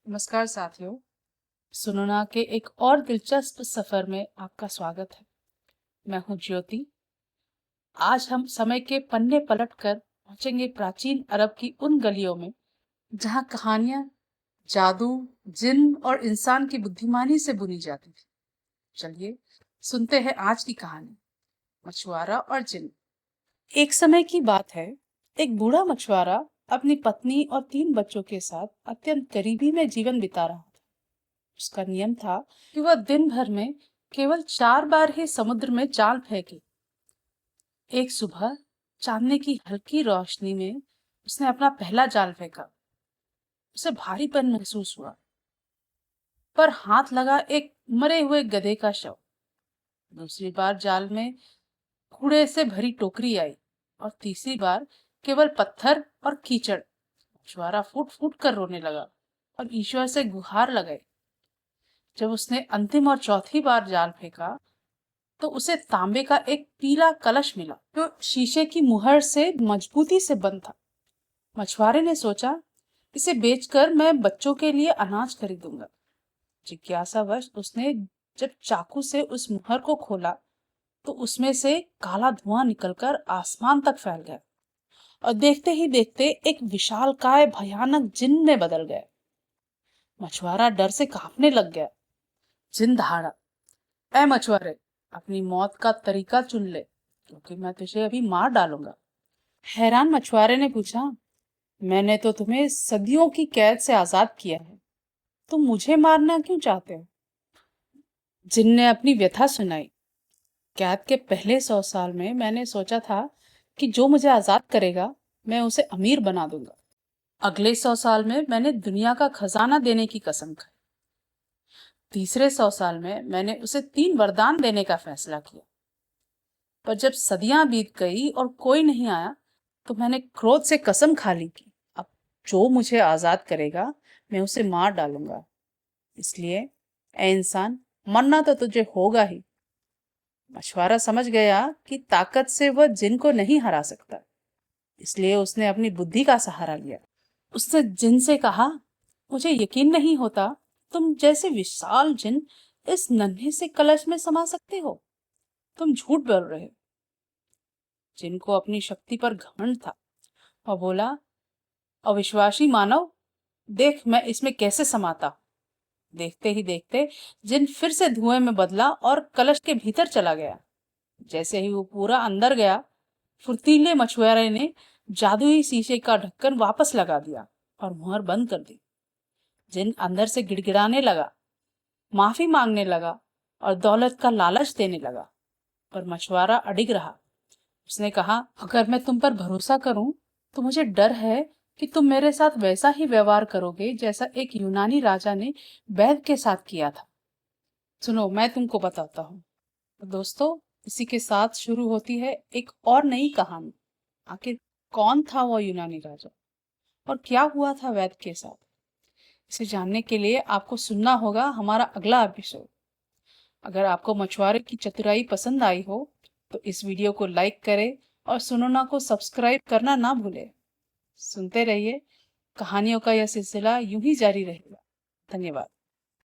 नमस्कार साथियों। सुनना के एक और दिलचस्प सफर में आपका स्वागत है। मैं हूं ज्योति। आज हम समय के पन्ने पलटकर पहुंचेंगे प्राचीन अरब की उन गलियों में जहां कहानियां जादू, जिन और इंसान की बुद्धिमानी से बुनी जाती थी। चलिए सुनते हैं आज की कहानी, मछुआरा और जिन। एक समय की बात है, एक बूढ़ा मछुआरा अपनी पत्नी और 3 बच्चों के साथ अत्यंत गरीबी में जीवन बिता रहा था। उसका नियम था कि वह दिन भर में केवल 4 बार ही समुद्र में जाल फेंके। एक सुबह चांदनी की हल्की रोशनी में उसने अपना पहला जाल फेंका। उसे भारीपन महसूस हुआ, पर हाथ लगा एक मरे हुए गधे का शव। दूसरी बार जाल में कूड़े से भरी टोकरी आई और तीसरी बार केवल पत्थर और कीचड़। मछुआरा फूट फूट कर रोने लगा और ईश्वर से गुहार लगाई। जब उसने अंतिम और चौथी बार जाल फेंका तो उसे तांबे का एक पीला कलश मिला जो शीशे की मुहर से मजबूती से बंद था। मछुआरे ने सोचा, इसे बेचकर मैं बच्चों के लिए अनाज खरीदूंगा। जिज्ञासावश उसने जब चाकू से उस मुहर को खोला तो उसमें से काला धुआं निकलकर आसमान तक फैल गया और देखते ही देखते एक विशालकाय भयानक जिन में बदल गया। मछुआरा डर से कांपने लग गया। जिन दहाड़ा, ऐ मछुआरे, अपनी मौत का तरीका चुन ले, क्योंकि मैं तुझे अभी मार डालूंगा। हैरान मछुआरे ने पूछा, मैंने तो तुम्हें सदियों की कैद से आजाद किया है, तुम मुझे मारना क्यों चाहते हो? जिन ने अपनी व्यथा सुनाई। कैद के पहले 100 साल में मैंने सोचा था कि जो मुझे आजाद करेगा मैं उसे अमीर बना दूंगा। अगले 100 साल में मैंने दुनिया का खजाना देने की कसम खाई। तीसरे 100 साल में मैंने उसे 3 वरदान देने का फैसला किया। पर जब सदियां बीत गई और कोई नहीं आया तो मैंने क्रोध से कसम खा ली कि अब जो मुझे आजाद करेगा मैं उसे मार डालूंगा। इसलिए ऐ इंसान, मरना तो तुझे होगा ही। मछुआरा समझ गया कि ताकत से वह जिन को नहीं हरा सकता, इसलिए उसने अपनी बुद्धि का सहारा लिया। उसने जिन से कहा, मुझे यकीन नहीं होता तुम जैसे विशाल जिन इस नन्हे से कलश में समा सकते हो। तुम झूठ बोल रहे हो। जिन को अपनी शक्ति पर घमंड था और बोला, अविश्वासी मानव, देख मैं इसमें कैसे समाता। देखते ही देखते जिन फिर से धुएं में बदला और कलश के भीतर चला गया। जैसे ही वो पूरा अंदर गया, फुर्तीले मछुआरे ने जादुई शीशे का ढक्कन वापस लगा दिया और मुहर बंद कर दी। जिन अंदर से गिड़गिड़ाने लगा, माफी मांगने लगा और दौलत का लालच देने लगा, पर मछुआरा अडिग रहा। उसने कहा, अगर मैं तुम पर भरोसा करूं तो मुझे डर है कि तुम मेरे साथ वैसा ही व्यवहार करोगे जैसा एक यूनानी राजा ने वैद्य के साथ किया था। सुनो, मैं तुमको बताता हूँ। तो दोस्तों, इसी के साथ शुरू होती है एक और नई कहानी। आखिर कौन था वो यूनानी राजा और क्या हुआ था वैद्य के साथ? इसे जानने के लिए आपको सुनना होगा हमारा अगला एपिसोड। अगर आपको मछुआरे की चतुराई पसंद आई हो तो इस वीडियो को लाइक करें और सुनना को सब्सक्राइब करना ना भूलें। सुनते रहिए, कहानियों का यह सिलसिला यूं ही जारी रहेगा। धन्यवाद।